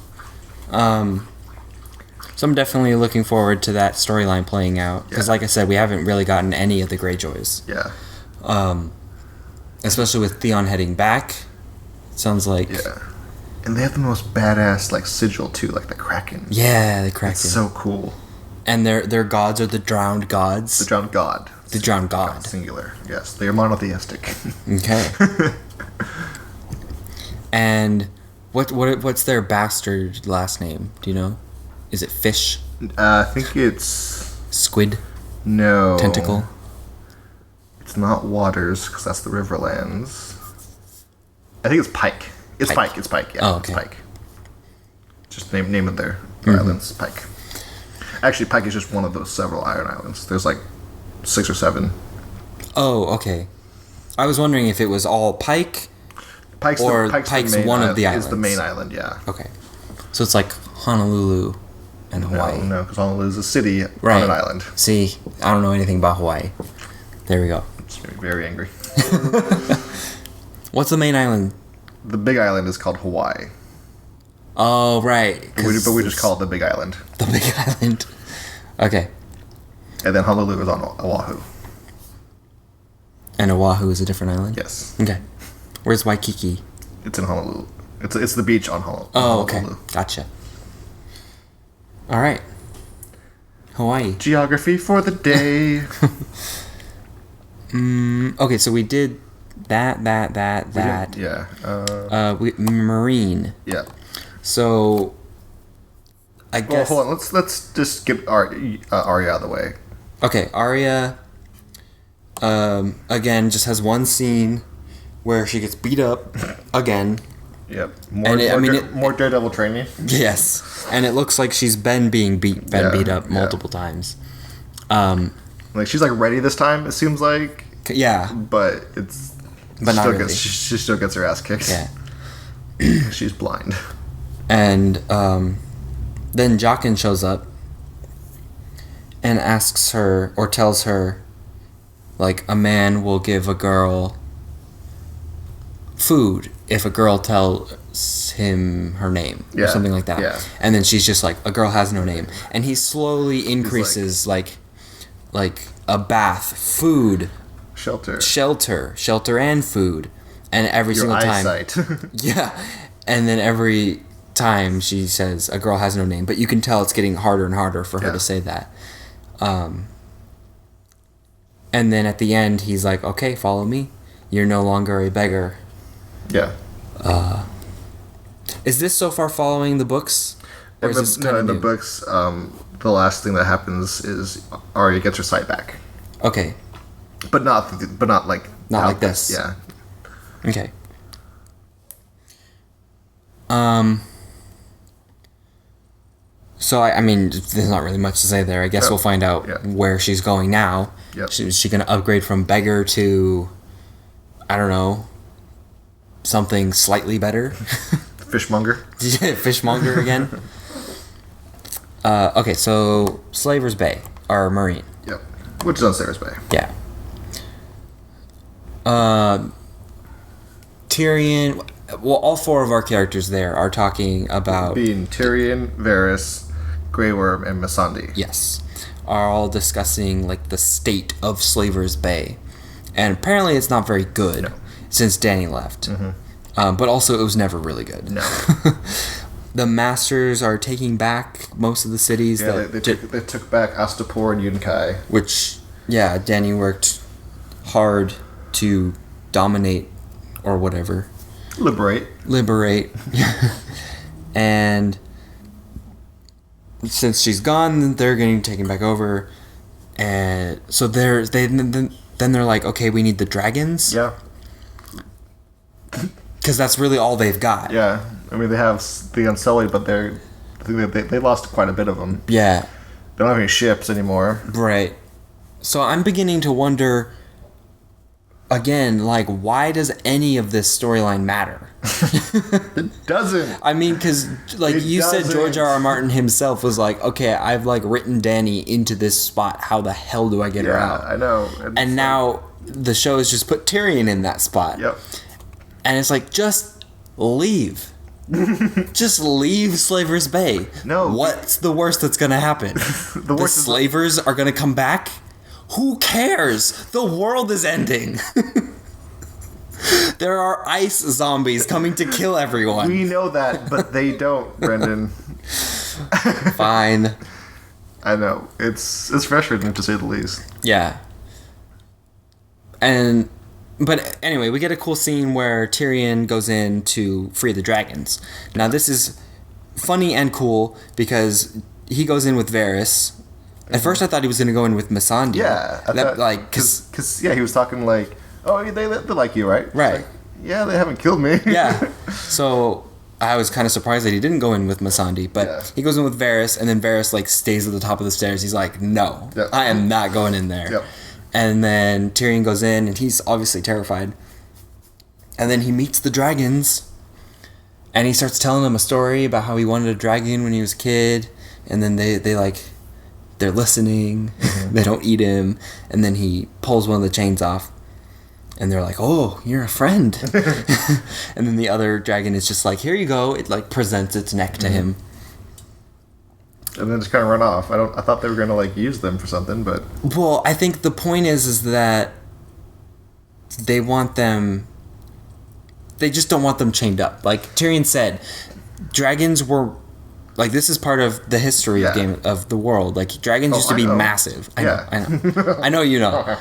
So I'm definitely looking forward to that storyline playing out. Because like I said, we haven't really gotten any of the Greyjoys. Yeah. Especially with Theon heading back. Sounds like... Yeah. And they have the most badass, sigil, too, like the Kraken. Yeah, the Kraken. It's so cool. And their gods are the drowned gods? The drowned god. The drowned god. Singular, yes. They are monotheistic. Okay. And what's their bastard last name? Do you know? Is it Fish? I think it's... Squid? No. Tentacle? It's not Waters, because that's the Riverlands. I think it's Pike. It's Pike. It's Pike, yeah. Oh, okay. It's Pike. Just name of their islands, Pike. Actually, Pike is just one of those several Iron Islands. There's 6 or 7. Oh, okay. I was wondering if it was all Pike... Pike's or Pike's one of the islands. Is the main island, yeah. Okay. So it's like Honolulu and Hawaii. No, because Honolulu is a city on Right. an island. See, I don't know anything about Hawaii. There we go. It's very angry. What's the main island? The big island is called Hawaii. Oh, right. But we just call it the big island. The big island. Okay. And then Honolulu is on Oahu. And Oahu is a different island? Yes. Okay. Where's Waikiki? It's in Honolulu. It's the beach on Honolulu. Oh, okay. Gotcha. All right. Hawaii. Geography for the day. Okay, so we did that. Yeah. Marine. Yeah. So, I guess... Well, hold on. Let's just skip Arya out of the way. Okay, Arya, again, just has one scene where she gets beat up again. Yep. More Daredevil training. Yes, and it looks like she's been beat up multiple times. She's ready this time. It seems like. Yeah. But not really. She still gets her ass kicked. Yeah. She's blind. And then Jaqen shows up and asks her or tells her, a man will give a girl food if a girl tells him her name or something like that. Yeah. And then she's just like, a girl has no name. And he slowly increases like a bath, food, shelter and food. And every single eyesight. time. Yeah. And then every time she says a girl has no name, but you can tell it's getting harder and harder for her to say that. And then at the end he's like, okay, follow me. You're no longer a beggar. Yeah. Is this so far following the books? Or is this kind of in the new? books, the last thing that happens is Arya gets her sight back. Okay. But not like this. Yeah. Okay. So I mean, there's not really much to say there. I guess we'll find out where she's going now. Yep. Is she gonna upgrade from beggar to, I don't know, something slightly better? Fishmonger. Fishmonger again. Okay, so Slaver's Bay or Marine. Yep. Which is on Slaver's Bay. Yeah. Tyrion. Well, all 4 of our characters there are talking about being Tyrion, Varys, Grey Worm, and Missandei. Yes, are all discussing the state of Slaver's Bay, And apparently it's not very good since Dany left. But also it was never really good. No. The Masters are taking back most of the cities. Yeah, they took back Astapor and Yunkai. Which, yeah, Dany worked hard to dominate or whatever. Liberate. And since she's gone, they're getting taken back over. And so then they're like, okay, we need the dragons. Yeah. Because that's really all they've got. Yeah. I mean, they have the Unsullied, but they lost quite a bit of them. Yeah. They don't have any ships anymore. Right. So I'm beginning to wonder, again, like, why does any of this storyline matter? It doesn't. I mean, because, like, you said George R.R. Martin himself was like, okay, I've, like, written Dany into this spot. How the hell do I get her out? Yeah, I know. And now the show has just put Tyrion in that spot. Yep. And it's like, just leave. Just leave Slaver's Bay. No. What's the worst that's going to happen? The slavers are going to come back? Who cares? The world is ending. There are ice zombies coming to kill everyone. We know that, but they don't, Brendan. Fine. I know. It's frustrating, to say the least. Yeah. But anyway, we get a cool scene where Tyrion goes in to free the dragons. Now, this is funny and cool because he goes in with Varys. At first, I thought he was going to go in with Missandei. Yeah. Because he was talking like, oh, they like you, right? Right. Like, yeah, they haven't killed me. Yeah. So I was kind of surprised that he didn't go in with Missandei, but he goes in with Varys, and then Varys, like, stays at the top of the stairs. He's like, no, I am not going in there. Yep. And then Tyrion goes in, and he's obviously terrified. And then he meets the dragons, and he starts telling them a story about how he wanted a dragon when he was a kid. And then they're listening. They don't eat him. And then he pulls one of the chains off. And they're like, oh, you're a friend. And then the other dragon is just like, here you go. It, like, presents its neck to him. And then just kind of run off. I thought they were going to, like, use them for something, but... Well, I think the point is that they want them... They just don't want them chained up. Like Tyrion said, dragons were... Like, this is part of the history of the world. Like, dragons used to be massive. I know. I know you know.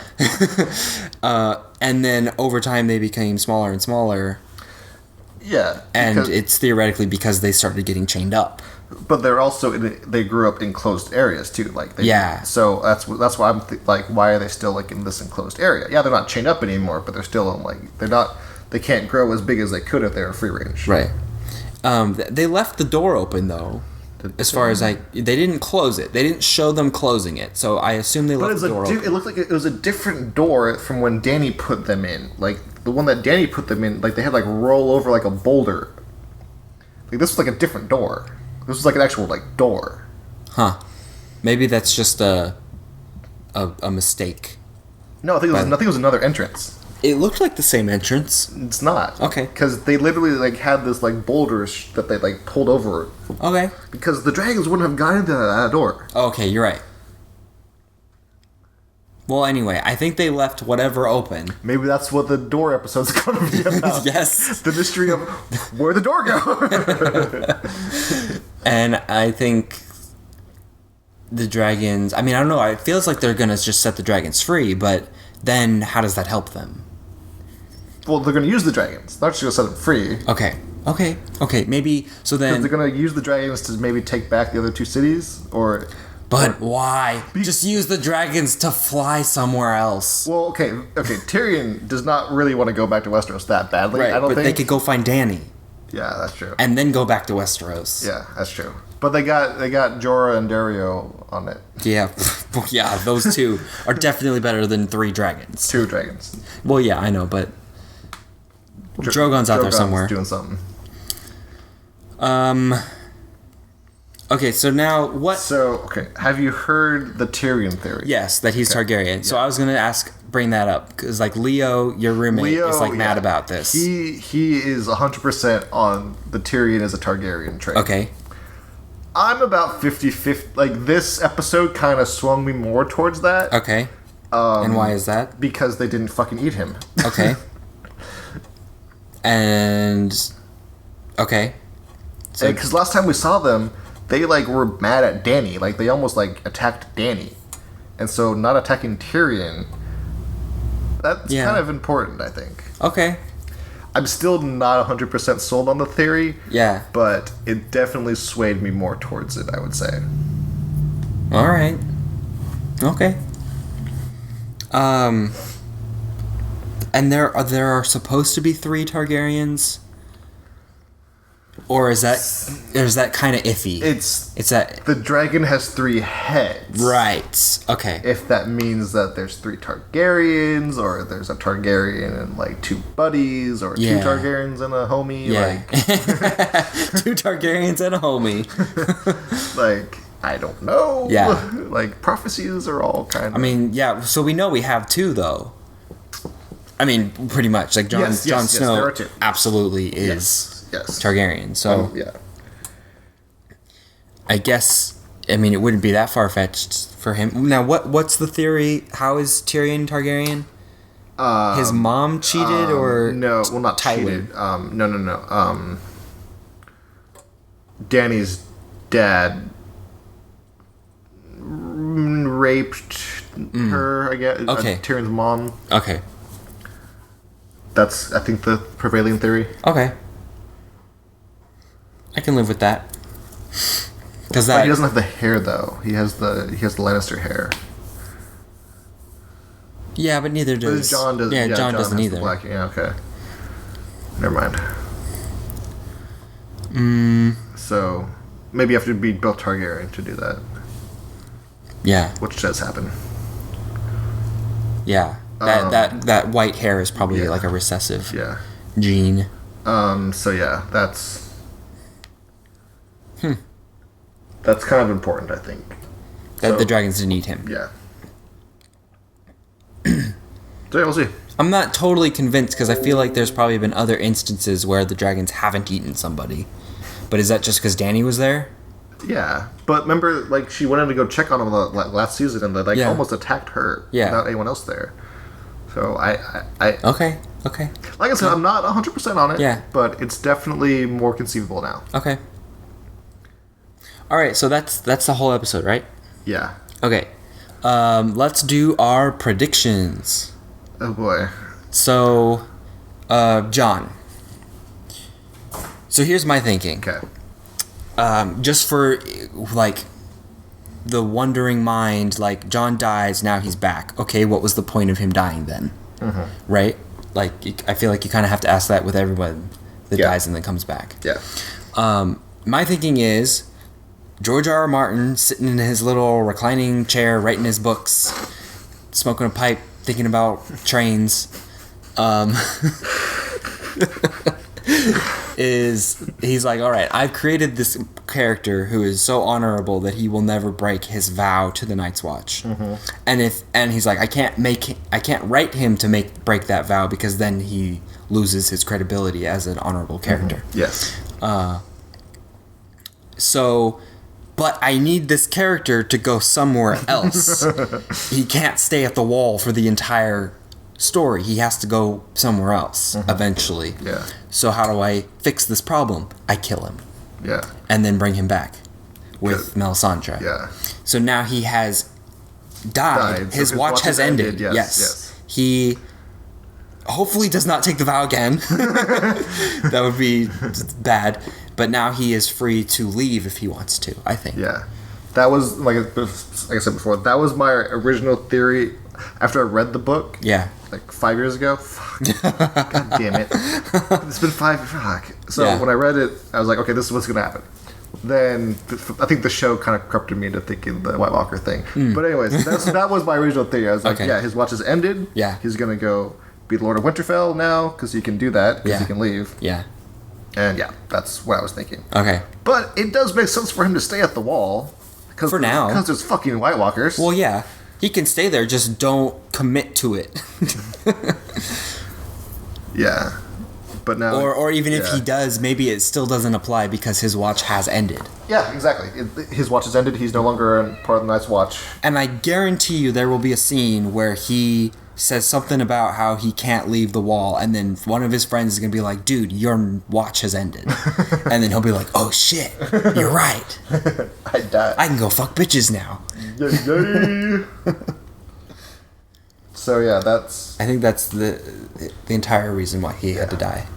And then over time they became smaller and smaller. Yeah. And it's theoretically because they started getting chained up. But they're also they grew up in closed areas too. Like So that's why I'm like, why are they still like in this enclosed area? Yeah, they're not chained up anymore, but they're still in, like, they can't grow as big as they could if they were free range. Right. They left the door open though. As far as they didn't close it. They didn't show them closing it. So I assume they left the door open. It looked like it was a different door from when Dany put them in. Like, the one that Dany put them in, like, they had, like, roll over like a boulder. Like, this was like a different door. This was like an actual, like, door. Huh. Maybe that's just a mistake. No, I think it was another entrance. It looked like the same entrance. It's not. Okay. Because they literally, like, had this, like, boulders that they, like, pulled over. Okay. Because the dragons wouldn't have gone into that door. Okay, you're right. Well, anyway, I think they left whatever open. Maybe that's what the door episode's going to be about. Yes. The mystery of where'd the door go? And I think the dragons... I mean, I don't know. It feels like they're going to just set the dragons free, but then how does that help them? Well, they're going to use the dragons. They're not just going to set them free. Okay. Maybe... So then... Because they're going to use the dragons to maybe take back the other two cities, or... But why? Just use the dragons to fly somewhere else. Well, okay. Tyrion does not really want to go back to Westeros that badly, right, I don't think. But they could go find Dany. Yeah, that's true. And then go back to Westeros. Yeah, that's true. But they got Jorah and Dario on it. Yeah. Yeah, those two are definitely better than 3 dragons. 2 dragons. Well, yeah, I know, but... Drogon's out there somewhere. Doing something. Okay, so now what... So, have you heard the Tyrion theory? Yes, that he's Targaryen. Yeah. So I was going to bring that up, because, like, Leo, your roommate, is, like, mad about this. He is 100% on the Tyrion as a Targaryen trait. Okay. I'm about 50-50. Like, this episode kind of swung me more towards that. Okay. And why is that? Because they didn't fucking eat him. Okay. And okay. So Because last time we saw them, they like were mad at Dany. Like they almost like attacked Dany, and so not attacking Tyrion. That's kind of important, I think. Okay. I'm still not 100% sold on the theory. Yeah. But it definitely swayed me more towards it, I would say. All right. Okay. And there are supposed to be 3 Targaryens, or is that kind of iffy? It's that the dragon has 3 heads. Right. Okay. If that means that there's 3 Targaryens, or there's a Targaryen and like 2 buddies, or 2 Targaryens and a homie. Yeah. Like 2 Targaryens and a homie. Like, I don't know. Yeah. Like, prophecies are all kind of... I mean, yeah, so we know we have 2, though. I mean, pretty much. Like, Jon Snow there are 2. absolutely is Targaryen. So, yeah. I guess, I mean, it wouldn't be that far-fetched for him. Now, what's the theory? How is Tyrion Targaryen? His mom cheated, or... No, well, not Tywin? cheated. No. Dany's dad raped her, I guess. Okay. Tyrion's mom. Okay. That's, I think, the prevailing theory. Okay. I can live with that. Because But he doesn't have the hair, though. He has the Lannister hair. Yeah, but neither does... Jon doesn't. Yeah, Jon doesn't has either. The black, yeah, okay. Never mind. So, maybe you have to be both Targaryen to do that. Yeah. Which does happen. Yeah. That white hair is probably like a recessive gene. So yeah, that's that's kind of important, I think. That the dragons didn't eat him. Yeah. So yeah, we'll see. I'm not totally convinced because I feel like there's probably been other instances where the dragons haven't eaten somebody. But is that just because Dany was there? Yeah, but remember, like, she went in to go check on him last season, and they like almost attacked her without anyone else there. So I okay. Like I said, I'm not 100% on it. Yeah. But it's definitely more conceivable now. Okay. All right, so that's the whole episode, right? Yeah. Okay. Let's do our predictions. Oh boy. So, John. So here's my thinking. Okay. Just for, like, the wondering mind, like, Jon dies, now he's back. Okay, what was the point of him dying then? Mm-hmm. Right? Like, I feel like you kind of have to ask that with everyone that dies and then comes back. Yeah. My thinking is, George R. R. Martin, sitting in his little reclining chair, writing his books, smoking a pipe, thinking about trains, he's like, all right, I've created this character who is so honorable that he will never break his vow to the Night's Watch. Mm-hmm. And he's like, I can't write him to break that vow because then he loses his credibility as an honorable character. Mm-hmm. Yes. So, but I need this character to go somewhere else. He can't stay at the Wall for the entire story. He has to go somewhere else eventually. Yeah. So how do I fix this problem? I kill him. Yeah. And then bring him back with Melisandre. Yeah. So now he has died. So His watch has ended. Yes. He hopefully does not take the vow again. That would be bad. But now he is free to leave if he wants to, I think. Yeah. That was, like I said before, that was my original theory after I read the book. Yeah. Like 5 years ago. Fuck. God damn it. It's been 5. Fuck. So when I read it, I was like, okay, this is what's going to happen. Then I think the show kind of corrupted me into thinking the White Walker thing. But anyways, that was my original theory. I was like, yeah, his watch has ended. Yeah. He's going to go be the Lord of Winterfell now because he can do that because he can leave. Yeah. And yeah, that's what I was thinking. Okay. But it does make sense for him to stay at the Wall. For now. Because there's fucking White Walkers. Well, yeah. He can stay there, just don't commit to it. Yeah. But now, or even if yeah. he does, maybe it still doesn't apply because his watch has ended. Yeah, exactly. His watch has ended. He's no longer a part of the Night's Watch. And I guarantee you there will be a scene where he says something about how he can't leave the wall, and then one of his friends is going to be like, dude, your watch has ended. And then he'll be like, oh shit, you're right. I died. I can go fuck bitches now. Yay. So yeah, that's... I think that's the entire reason why he had to die.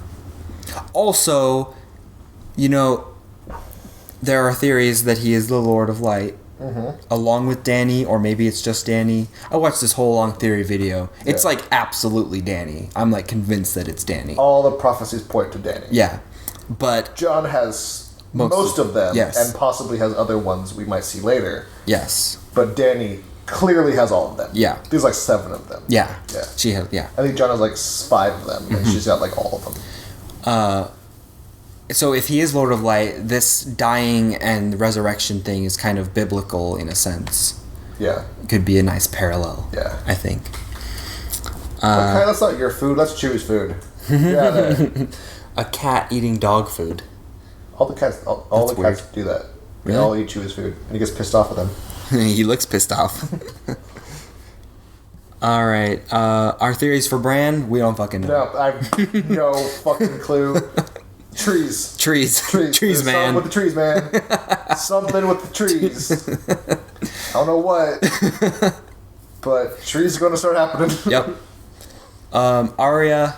Also, you know, there are theories that he is the Lord of Light, along with Danny, or maybe it's just Danny. I watched this whole long theory video. It's like absolutely Danny. I'm like convinced that it's Danny. All the prophecies point to Danny. Yeah, but John has most of them, yes. and possibly has other ones we might see later. Yes. But Danny clearly has all of them. Yeah. There's like 7 of them. Yeah. Yeah. She has. Yeah. I think John has like 5 of them, and she's got like all of them. So if he is Lord of Light, this dying and resurrection thing is kind of biblical in a sense. Yeah. Could be a nice parallel. Yeah. I think. Okay, that's not your food. That's Chewie's food. Yeah, there. A cat eating dog food. All the cats do that. They Really? all eat Chewie's food, and he gets pissed off with them. He looks pissed off. All right. Our theories for Bran, we don't fucking know. No, I have no fucking clue. Trees. Trees, There's man. Something with the trees, man. Something with the trees. I don't know what, but trees are going to start happening. Yep. Arya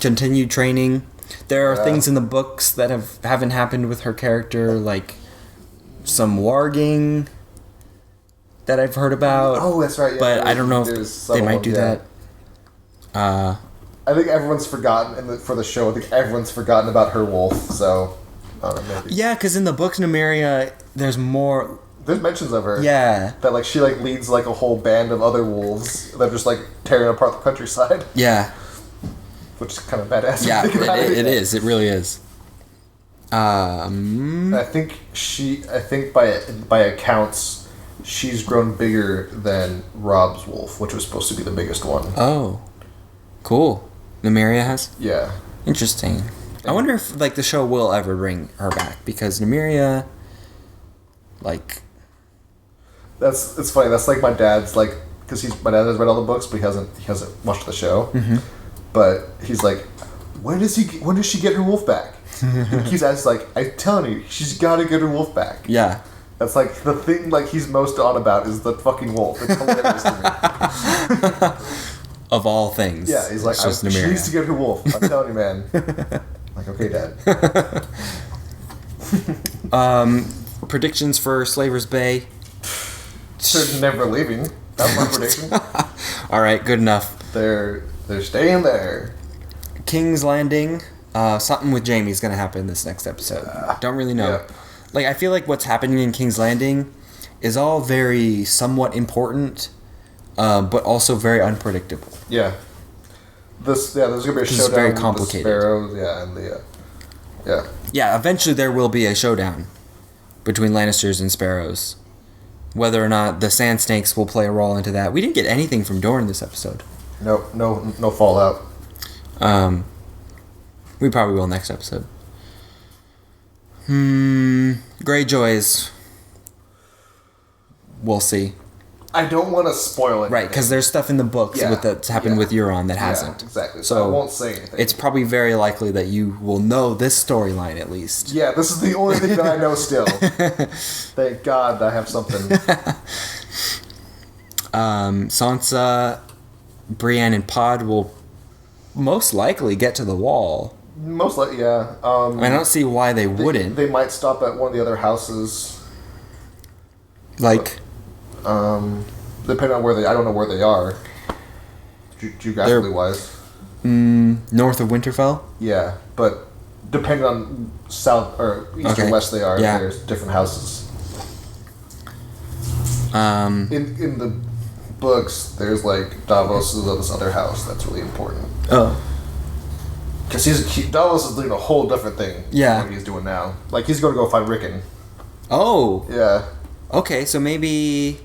continued training. There are things in the books that haven't happened with her character, like some warging that I've heard about. Oh, that's right. Yeah, but I don't know if they might do that. I think everyone's forgotten for the show. I think everyone's forgotten about her wolf. So I don't know. Maybe. Yeah, because in the books, Nymeria, there's more. There's mentions of her. Yeah. That like she like leads like a whole band of other wolves that are just like tearing apart the countryside. Yeah. Which is kind of badass. Yeah, it is. It really is. I think by accounts, she's grown bigger than Rob's wolf, which was supposed to be the biggest one. Oh, cool. Nymeria has? Yeah. Interesting. I wonder if like the show will ever bring her back, because Nymeria, like, it's funny. That's like my dad's like, because my dad has read all the books, but he hasn't watched the show. Mm-hmm. But he's like, when does she get her wolf back? And he's asking like, I'm telling you, she's got to get her wolf back. yeah. That's like the thing like he's most on about is the fucking wolf. It's hilarious to me. Of all things. Yeah, he's like, it's just she Nymeria. needs to get her wolf. I'm telling you, man. I'm like, okay, Dad. Predictions for Slaver's Bay. They're never leaving. That's my prediction. All right, good enough. They're staying there. King's Landing. Something with Jaime's gonna happen this next episode. Don't really know. Yeah. Like, I feel like what's happening in King's Landing is all very somewhat important, but also very unpredictable. Yeah. There's gonna be a showdown. It's very with complicated. The sparrows, yeah, and the yeah. Yeah, eventually there will be a showdown between Lannisters and Sparrows. Whether or not the Sand Snakes will play a role into that. We didn't get anything from Dorne this episode. No fallout. We probably will next episode. Greyjoys. We'll see. I don't want to spoil it. Right, because there's stuff in the books that's happened with Euron that hasn't. Yeah, exactly. So I won't say anything. It's probably very likely that you will know this storyline at least. Yeah, this is the only thing that I know still. Thank God I have something. Sansa, Brienne, and Pod will most likely get to the wall. Most likely, yeah. I don't see why they wouldn't. They might stop at one of the other houses. Like, depending on where I don't know where they are. Geographically wise. North of Winterfell? Yeah, but depending on south or east or west they are, there's different houses. In the books, there's like Davos is this other house that's really important. Oh. Because Davos is doing a whole different thing. Yeah. Than what he's doing now. Like he's going to go find Rickon. Oh. Yeah. Okay, so maybe.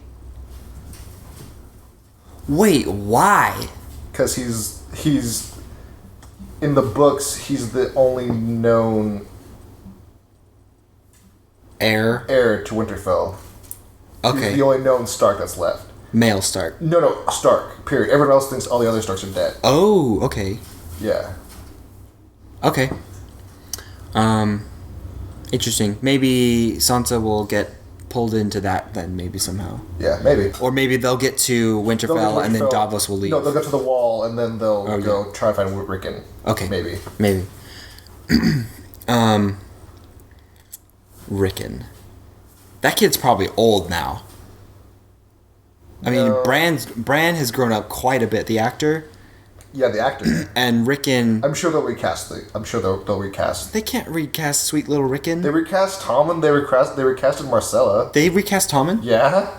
Wait, why? Because he's in the books, he's the only known Heir. to Winterfell. Okay. He's the only known Stark that's left. Male Stark. No, Stark. Period. Everyone else thinks all the other Starks are dead. Oh, okay. Yeah. Okay. Interesting. Maybe Sansa will get pulled into that then, maybe somehow. Yeah, maybe. Or maybe they'll get to Winterfell and then Davos will leave. No, they'll go to the wall and then they'll go try to find Rickon. Okay. Maybe. Rickon. That kid's probably old now. I mean, Bran has grown up quite a bit, the actor. Yeah, the actor. And Rickon... I'm sure they'll recast they'll recast. They can't recast sweet little Rickon. They recast Tommen, they recasted Marcella. They recast Tommen? Yeah.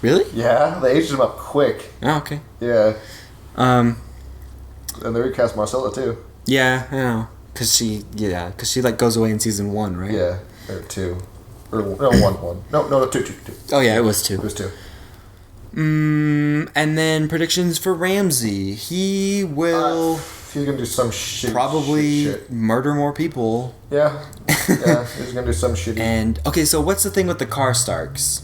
Really? Yeah, they aged him up quick. Oh, okay. Yeah. And they recast Marcella too. Yeah, I know. Cause she like goes away in season 1, right? Yeah, or 2. Or no, 1. No, 2. Oh yeah, it was 2. It was 2. And then predictions for Ramsay. He will he's gonna do some shit. probably murder more people. Yeah, he's gonna do some shit. And okay, so what's the thing with the Karstarks?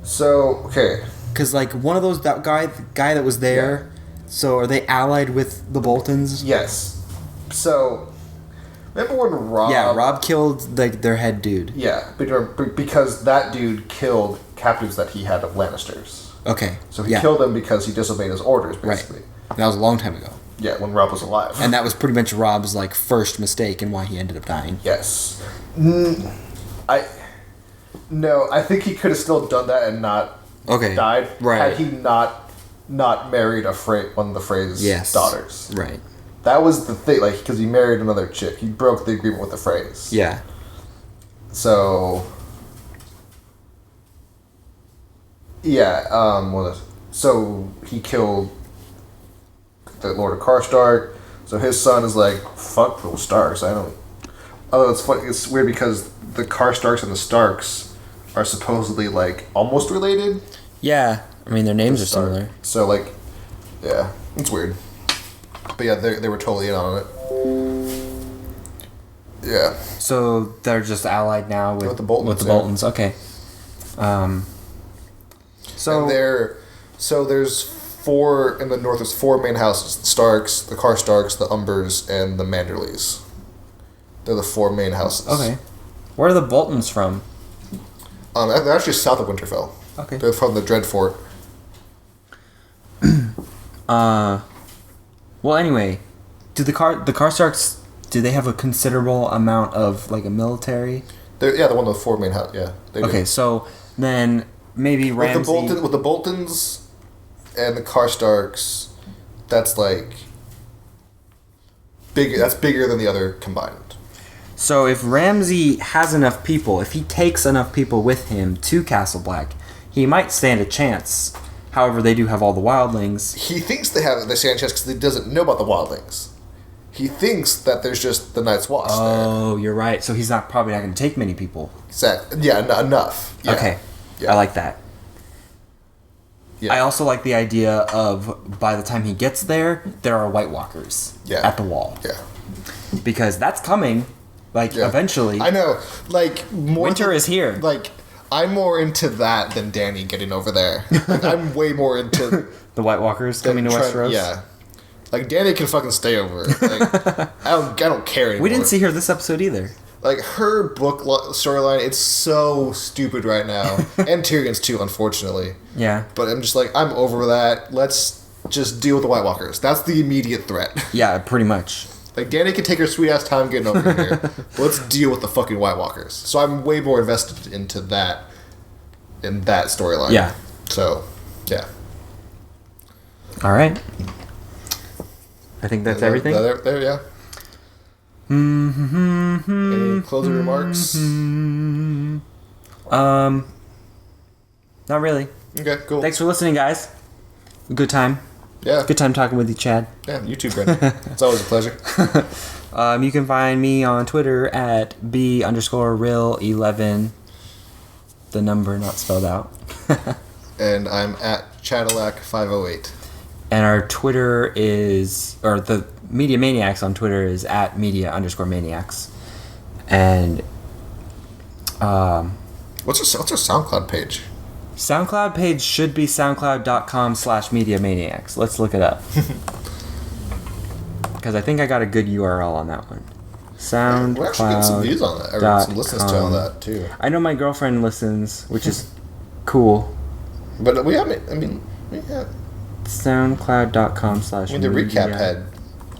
So okay, because like one of those that guy that was there. Yeah. So are they allied with the Boltons? Yes. So remember when Rob? Yeah, Rob killed their head dude. Yeah, because that dude killed captives that he had of Lannisters. Okay. So he killed them because he disobeyed his orders, basically. Right. That was a long time ago. Yeah, when Rob was alive. And that was pretty much Rob's like first mistake and why he ended up dying. Yes. I think he could have still done that and not died. Right. Had he not married one of the Frey's daughters. Right. That was the thing, like, because he married another chick. He broke the agreement with the Freys. Yeah. So... Yeah, so he killed the Lord of Karstark. So his son is like, fuck those Starks. I don't... Although it's funny, it's weird because the Karstarks and the Starks are supposedly, like, almost related. Yeah. I mean, their names are similar. So, like, yeah, it's weird. But yeah, they were totally in on it. Yeah. So they're just allied now with the Boltons. With the Boltons, okay. So there's 4 in the north. There's 4 main houses: the Starks, the Karstarks, the Umbers, and the Manderleys. They're the 4 main houses. Okay. Where are the Boltons from? They're actually south of Winterfell. Okay. They're from the Dreadfort. Well, anyway, do the Karstarks, do they have a considerable amount of like a military? They're the one of the 4 main houses. Yeah. They okay, do. So then maybe Ramsay with the Boltons and the Karstarks, that's like big. That's bigger than the other combined. So if Ramsay has enough people, if he takes enough people with him to Castle Black, he might stand a chance. However, they do have all the wildlings. He thinks they stand a chance because he doesn't know about the wildlings. He thinks that there's just the Night's Watch there. Oh, you're right. So he's probably not going to take many people. Exactly. Yeah, enough. Yeah. Okay. Yeah. I like that. Yeah. I also like the idea of by the time he gets there are White Walkers at the wall. Yeah. Because that's coming, eventually. I know. Like, winter is here. Like, I'm more into that than Dany getting over there. Like, I'm way more into... the White Walkers coming to Westeros? Yeah. Like, Dany can fucking stay over. Like, I don't care anymore. We didn't see her this episode either. Like, her book storyline, it's so stupid right now. And Tyrion's too, unfortunately. Yeah. But I'm just like, I'm over that. Let's just deal with the White Walkers. That's the immediate threat. Yeah, pretty much. Like, Dany can take her sweet-ass time getting over here. But let's deal with the fucking White Walkers. So I'm way more invested into that, in that storyline. Yeah. So, yeah. All right. I think that's everything. There, yeah. Any closing remarks? Not really. Okay, cool. Thanks for listening, guys. Good time. Yeah. Good time talking with you, Chad. Yeah, you too, Brandon. It's always a pleasure. You can find me on Twitter at B_real11. The number not spelled out. And I'm at Chadillac508. And our Twitter is, or the Media Maniacs on Twitter is at media_maniacs. And what's our SoundCloud page? SoundCloud page should be soundcloud.com/mediamaniacs. Let's look it up. Because I think I got a good URL on that one. SoundCloud. We're actually getting some views on that, or some listens to on that too. I know my girlfriend listens, which is cool. But we haven't. I mean, we have. SoundCloud.com/. I mean, the recap had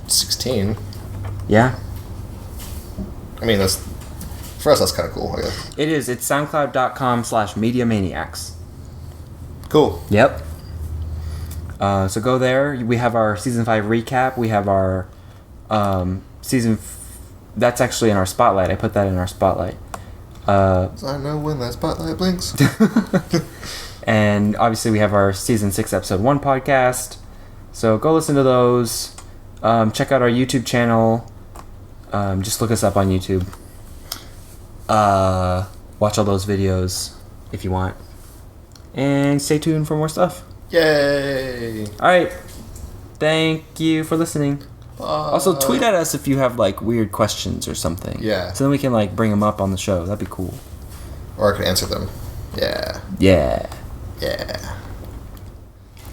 16. Yeah. I mean, that's for us. That's kind of cool. I guess it is. It's SoundCloud.com/mediamaniacs. Cool. Yep. So go there. We have our season 5 recap. We have our that's actually in our spotlight. I put that in our spotlight. So I know when that spotlight blinks. And obviously we have our season 6 episode 1 podcast. So go listen to those. Check out our YouTube channel. Just look us up on YouTube. Watch all those videos if you want. And stay tuned for more stuff. Yay! Alright. Thank you for listening. Also, tweet at us if you have like weird questions or something. Yeah. So then we can like bring them up on the show. That'd be cool. Or I could answer them. Yeah. Yeah. Yeah.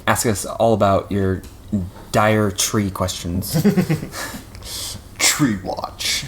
Ask us all about your dire tree questions. Tree watch.